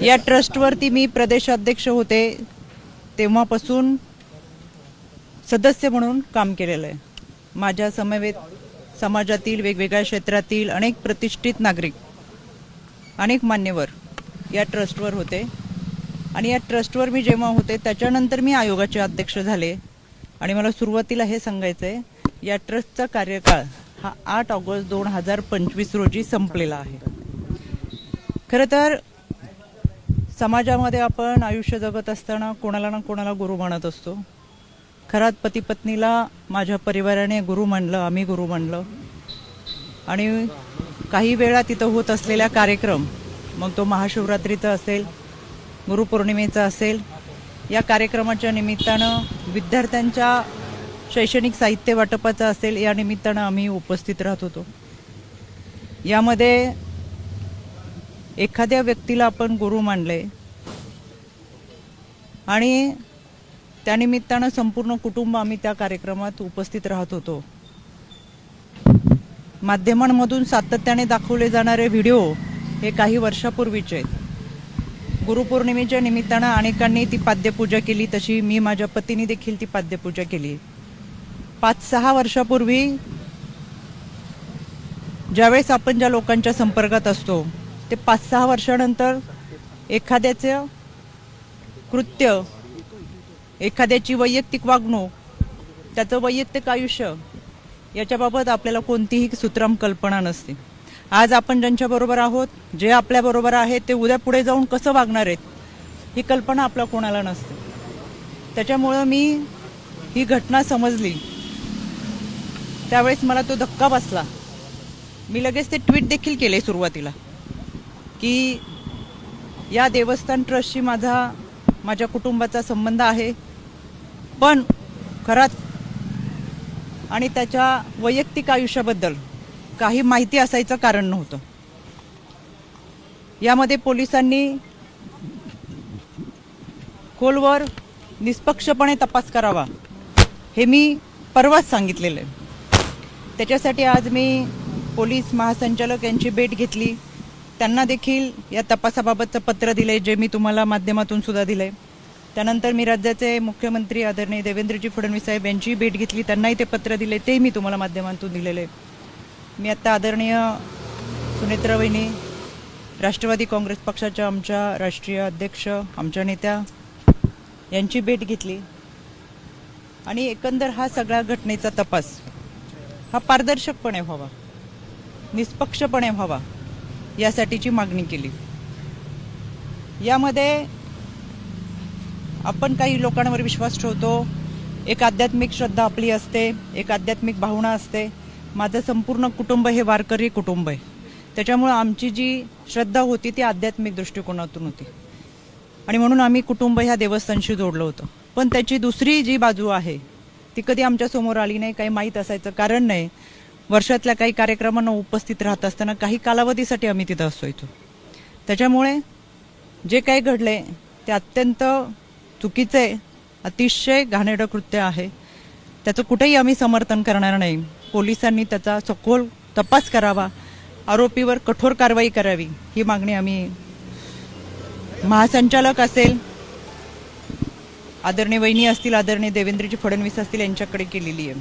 या ट्रस्टवरती मी प्रदेशाध्यक्ष होते तेव्हापासून सदस्य म्हणून काम केलेलं आहे। माझ्या समवेत समाजातील वेगवेगळ्या क्षेत्रातील अनेक प्रतिष्ठित नागरिक, अनेक मान्यवर या ट्रस्टवर होते आणि या ट्रस्टवर मी जेव्हा होते त्याच्यानंतर मी आयोगाचे अध्यक्ष झाले। आणि मला सुरुवातीला हे सांगायचं आहे, या ट्रस्टचा कार्यकाळ हा 8 ऑगस्ट 2025 रोजी संपलेला आहे। खरं तर समाजामध्ये आपण आयुष्य जगत असताना कोणाला ना कोणाला गुरु मानत असतो। खरात पती पत्नीला माझ्या परिवाराने गुरु मानलं, आम्ही गुरु मानलं। आणि काही वेळा तिथं होत असलेला कार्यक्रम, मग तो महाशिवरात्रीचा असेल, गुरुपौर्णिमेचा असेल, या कार्यक्रमाच्या निमित्तानं विद्यार्थ्यांच्या शैक्षणिक साहित्य वाटपाचा असेल, या निमित्तानं आम्ही उपस्थित राहत होतो। यामध्ये एखाद्या व्यक्तीला आपण गुरु मानले आणि त्यानिमित्तानं संपूर्ण कुटुंब आम्ही त्या कार्यक्रमात उपस्थित राहत होतो। माध्यमांमधून सातत्याने दाखवले जाणारे व्हिडिओ हे काही वर्षापूर्वीचे आहेत। गुरुपौर्णिमेच्या निमित्तानं अनेकांनी ती पाद्यपूजा केली, तशी मी माझ्या पतीने देखील ती पाद्यपूजा केली। 5-6 वर्षापूर्वी ज्यावेळेस आपण ज्या लोकांच्या संपर्कात असतो ते 5-6 वर्षानंतर एखाद्याचं कृत्य, एखाद्याची वैयक्तिक वागणूक, त्याचं वैयक्तिक आयुष्य याच्याबाबत आपल्याला कोणतीही सुत्राम कल्पना नसते। आज आपण ज्यांच्याबरोबर आहोत, जे आपल्याबरोबर आहेत, ते उद्या पुढे जाऊन कसं वागणार आहेत ही कल्पना आपल्या कोणाला नसते। त्याच्यामुळं मी ही घटना समजली त्यावेळेस मला तो धक्का बसला। मी लगेच ते ट्विट देखील केले सुरुवातीला की या देवस्थान ट्रस्टशी माझ्या कुटुंबाचा संबंध आहे, पण खरात आणि त्याच्या वैयक्तिक आयुष्याबद्दल काही माहिती असायचं कारण नव्हतं। यामध्ये पोलिसांनी खोलवर निष्पक्षपणे तपास करावा हे मी परवाच सांगितलेलं आहे। त्याच्यासाठी आज मी पोलीस महासंचालक यांची भेट घेतली, त्यांना देखील या तपासाबाबतचं पत्र दिले, जे मी तुम्हाला माध्यमातून सुद्धा दिले। त्यानंतर मी राज्याचे मुख्यमंत्री आदरणीय देवेंद्रजी फडणवीस साहेब यांची भेट घेतली, त्यांनाही ते पत्र दिले, ते मी तुम्हाला माध्यमातून दिलेले। मी आता आदरणीय सुनेत्रा वहिनी, राष्ट्रवादी काँग्रेस पक्षाच्या आमच्या राष्ट्रीय अध्यक्ष, आमच्या नेत्या यांची भेट घेतली आणि एकंदर हा सगळ्या घटनेचा तपास हा पारदर्शकपणे व्हावा, निष्पक्षपणे व्हावा यासाठीची मागणी केली। यामध्ये आपण काही लोकांवर विश्वास ठेवतो, एक आध्यात्मिक श्रद्धा आपली असते, एक आध्यात्मिक भावना असते। माझं संपूर्ण कुटुंब हे वारकरी कुटुंब आहे, त्याच्यामुळे आमची जी श्रद्धा होती ती आध्यात्मिक दृष्टिकोनातून होती आणि म्हणून आम्ही कुटुंब ह्या देवस्थानशी जोडलं होतं। पण त्याची दुसरी जी बाजू आहे ती कधी आमच्या समोर आली नाही, काही माहीत असायचं कारण नाही। वर्षातल्या काही कार्यक्रमांना उपस्थित राहत असताना काही कालावधीसाठी आम्ही तिथं असायचो। त्याच्यामुळे जे काही घडले ते अत्यंत चुकीचे, अतिशय घाणेरडं कृत्य आहे। त्याचं कुठेही आम्ही समर्थन करणार नाही। पोलिसांनी त्याचा सखोल तपास करावा, आरोपीवर कठोर कारवाई करावी ही मागणी आम्ही महासंचालक असेल, आदरणीय वहिनी असतील, आदरणीय देवेंद्रजी फडणवीस असतील यांच्याकडे केलेली आहे।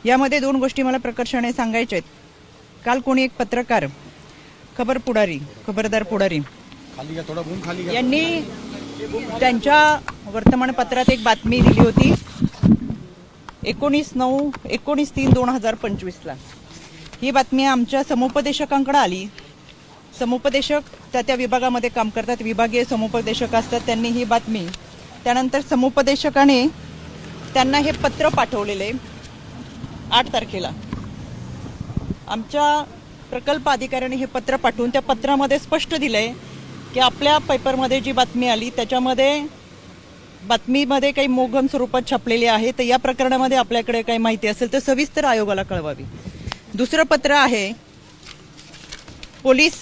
यामध्ये 2 गोष्टी मला प्रकर्षाने सांगायच्या आहेत। काल कोणी एक पत्रकार, खबरदार पुढारी यांनी त्यांच्या वर्तमानपत्रात एक बातमी दिली होती 19/3/2025 ला। ही बातमी आमच्या समुपदेशकांकडे आली। समुपदेशक त्या विभागामध्ये काम करतात, विभागीय समुपदेशक असतात, त्यांनी ही बातमी, त्यानंतर समुपदेशकाने त्यांना हे पत्र पाठवलेले 8 तारखेला। आमच्या प्रकल्प अधिकाऱ्याने हे पत्र पाठवून त्या पत्रामध्ये स्पष्ट दिलंय की आपल्या पेपरमध्ये जी बातमी आली त्याच्यामध्ये बातमीमध्ये काही मोघम स्वरूपात छापलेली आहे, तर या प्रकरणामध्ये आपल्याकडे काही माहिती असेल तर सविस्तर आयोगाला कळवावी। दुसरं पत्र आहे पोलीस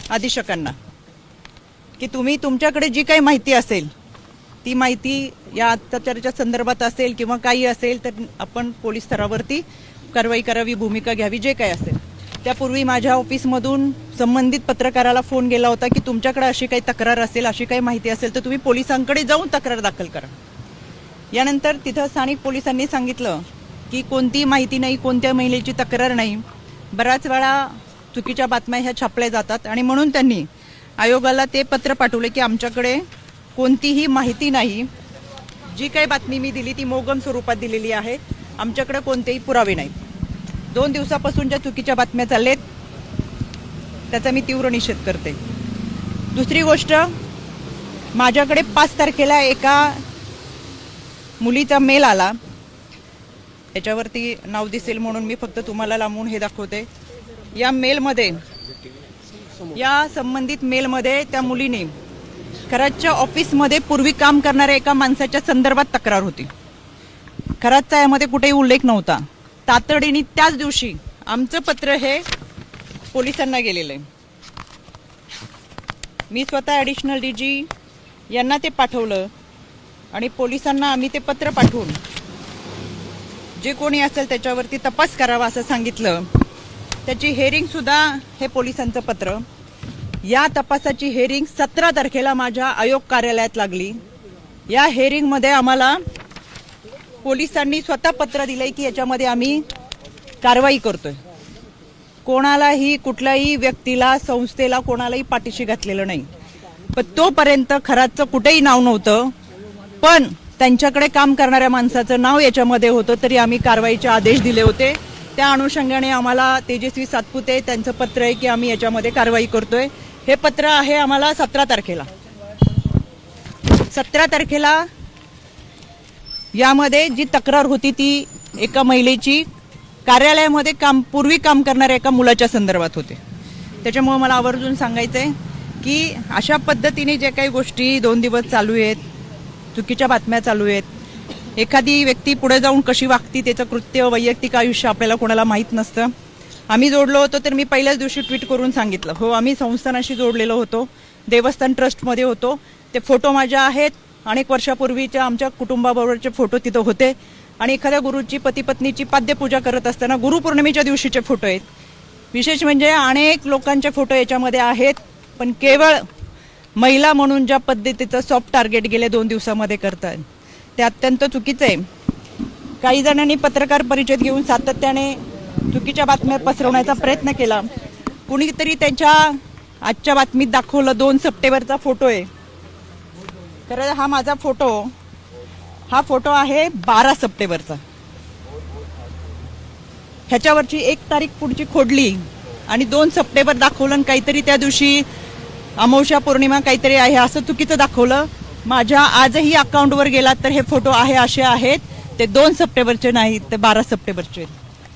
अधीक्षकांना की तुम्ही तुमच्याकडे जी काही माहिती असेल ती माहिती या अत्याचाराच्या संदर्भात असेल किंवा काही असेल तर आपण पोलीस स्तरावरती कारवाई करावी, भूमिका घ्यावी, जे काही असेल त्यापूर्वी माझ्या ऑफिसमधून संबंधित पत्रकाराला फोन गेला होता की तुमच्याकडे अशी काही तक्रार असेल, अशी काही माहिती असेल तर तुम्ही पोलिसांकडे जाऊन तक्रार दाखल करा. यानंतर तिथं स्थानिक पोलिसांनी सांगितलं की कोणती माहिती नाही, कोणत्या महिलेची तक्रार नाही. बऱ्याच वेळा चुकीच्या बातम्या ह्या छापल्या जातात आणि म्हणून त्यांनी आयोगाला ते पत्र पाठवले की आमच्याकडे कोणतीही माहिती नाही, जी काही बातमी मी दिली ती मोगम स्वरूपात दिलेली आहे, आमच्याकडे कोणतेही पुरावे नाहीत. 2 दिवसापासून ज्या चुकीच्या बातम्या चाललेत त्याचा मी तीव्र निषेध करते. दुसरी गोष्ट, माझ्याकडे 5 तारखेला एका मुलीचा मेल आला. याच्यावरती नाव दिसेल म्हणून मी फक्त तुम्हाला लांबून हे दाखवते. या मेलमध्ये, या संबंधित मेलमध्ये त्या मुलीने खरातच्या ऑफिसमध्ये पूर्वी काम करणाऱ्या एका माणसाच्या संदर्भात तक्रार होती. खरातचा यामध्ये कुठेही उल्लेख नव्हता. तातडीने त्याच दिवशी आमचं पत्र हे पोलिसांना गेलेलं आहे. मी स्वतः ॲडिशनल डीजी यांना ते पाठवलं आणि पोलिसांना आम्ही ते पत्र पाठवून जे कोणी असेल त्याच्यावरती तपास करावा असं सांगितलं. त्याची हेअरिंग सुद्धा हे पोलिसांचं पत्र. या तपासाची हेअरिंग 17 तारखेला माझ्या आयोग कार्यालयात लागली. या हेअरिंगमध्ये आम्हाला पोलिसांनी स्वतः पत्र दिलंय की याच्यामध्ये आम्ही कारवाई करतोय. कोणालाही, कुठल्याही व्यक्तीला, संस्थेला, कोणालाही पाठीशी घातलेलं नाही. पण तोपर्यंत खरातचं कुठेही नाव नव्हतं, पण त्यांच्याकडे काम करणाऱ्या माणसाचं नाव याच्यामध्ये होतं, तरी आम्ही कारवाईचे आदेश दिले होते. त्या अनुषंगाने आम्हाला तेजस्वी सातपुते त्यांचं पत्र आहे की आम्ही याच्यामध्ये कारवाई करतोय. हे पत्र आहे आम्हाला 17 तारखेला. 17 तारखेला यामध्ये जी तक्रार होती ती एका महिलेची कार्यालयामध्ये पूर्वी काम करणाऱ्या एका मुलाच्या संदर्भात होते. त्याच्यामुळे मला आवर्जून सांगायचंय की अशा पद्धतीने जे काही गोष्टी 2 दिवस चालू आहेत, चुकीच्या बातम्या चालू आहेत, एखादी व्यक्ती पुढे जाऊन कशी वागती, त्याचं कृत्य, वैयक्तिक आयुष्य आपल्याला कोणाला माहीत नसतं. आम्ही जोडलो होतो तर मी पहिल्याच दिवशी ट्विट करून सांगितलं, हो आम्ही संस्थानाशी जोडलेलो होतो, देवस्थान ट्रस्टमध्ये होतो. ते फोटो माझ्या आहेत. अनेक वर्षापूर्वीच्या आमच्या कुटुंबाबरोबरचे फोटो तिथं होते आणि एखाद्या गुरुची, पती पत्नीची पाद्यपूजा करत असताना गुरुपौर्णिमेच्या दिवशीचे फोटो आहेत. विशेष म्हणजे अनेक लोकांचे फोटो याच्यामध्ये आहेत. पण केवळ महिला म्हणून ज्या पद्धतीचं सॉफ्ट टार्गेट गेले 2 दिवसामध्ये करतात ते अत्यंत चुकीचं आहे. काही जणांनी पत्रकार परिषद घेऊन सातत्याने चुकीच्या बातम्या पसरवण्याचा प्रयत्न केला. कुणीतरी त्यांच्या आजच्या बातमीत दाखवलं 2 सप्टेंबरचा फोटो आहे. खरं हा माझा फोटो, हा फोटो आहे 12 सप्टेंबरचा. ह्याच्यावरची 1 तारीख पुढची खोडली आणि 2 सप्टेंबर दाखवलं आणि काहीतरी त्या दिवशी अमावस्या पौर्णिमा काहीतरी आहे असं चुकीचं दाखवलं. माझ्या आजही अकाउंटवर गेला तर हे फोटो आहे असे आहेत, ते 2 सप्टेंबरचे नाहीत, ते 12 सप्टेंबरचे.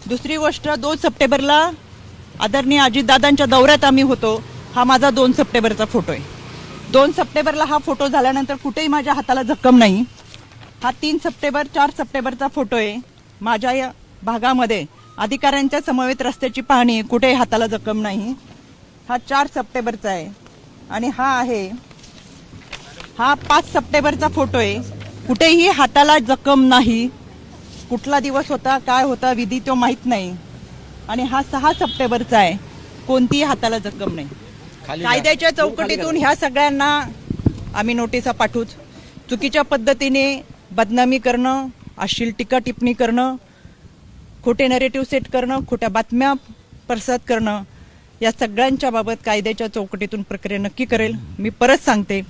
दुसरी गोष्ट, 2 सप्टेंबरला आदरणीय अजितदादांच्या दौऱ्यात आम्ही होतो. हा माझा 2 सप्टेंबरचा फोटो आहे. 2 सप्टेंबरला हा फोटो झाल्यानंतर कुठेही माझ्या हाताला जखम नाही. हा 3 सप्टेंबर, 4 सप्टेंबरचा फोटो आहे. माझ्या या भागामध्ये अधिकाऱ्यांच्या समवेत रस्त्याची पाहणी, कुठेही हाताला जखम नाही. हा 4 सप्टेंबरचा आहे. आणि हा 5 सप्टेंबरचा फोटो आहे. कुठेही हाताला जखम नाही. कुठला दिवस होता, काय होता, विधी तो माहीत नाही. आणि हा 6 सप्टेंबरचा आहे. कोणतीही हाताला जखम नाही. कायद्याच्या चौकटीतून ह्या सगळ्यांना आम्ही नोटिसा पाठवूच. चुकीच्या पद्धतीने बदनामी करणं, अश्लील टीका टिप्पणी करणं, खोटे नरेटिव्ह सेट करणं, खोट्या बातम्या प्रसारित करणं, या सगळ्यांच्या बाबत कायद्याच्या चौकटीतून प्रक्रिया नक्की करेल. मी परत सांगते,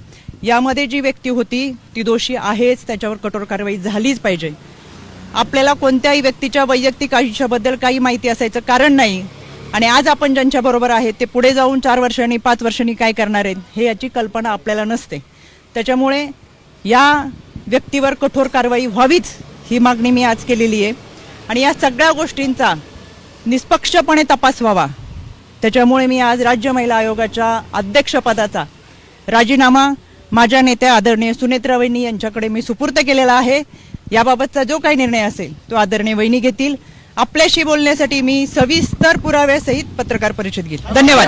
यामध्ये जी व्यक्ती होती ती दोषी आहेच, त्याच्यावर कठोर कारवाई झालीच पाहिजे. आपल्याला कोणत्याही व्यक्तीच्या वैयक्तिक आयुष्याबद्दल काही माहिती असायचं कारण नाही. आणि आज आपण ज्यांच्याबरोबर आहेत ते पुढे जाऊन 4 वर्षांनी, 5 वर्षांनी काय करणार आहेत हे याची कल्पना आपल्याला नसते. त्याच्यामुळे या व्यक्तीवर कठोर कारवाई व्हावीच ही मागणी मी आज केलेली आहे. आणि या सगळ्या गोष्टींचा निष्पक्षपणे तपास व्हावा. त्याच्यामुळे मी आज राज्य महिला आयोगाच्या अध्यक्षपदाचा राजीनामा माझ्या नेत्या आदरणीय सुनेत्रा वहिनी यांच्याकडे मी सुपूर्द केलेला आहे. याबाबतचा जो काही निर्णय असेल तो आदरणीय वहिनी घेतील. आपल्याशी बोलण्यासाठी मी सविस्तर पुराव्यासहित पत्रकार परिषद घेईल. धन्यवाद.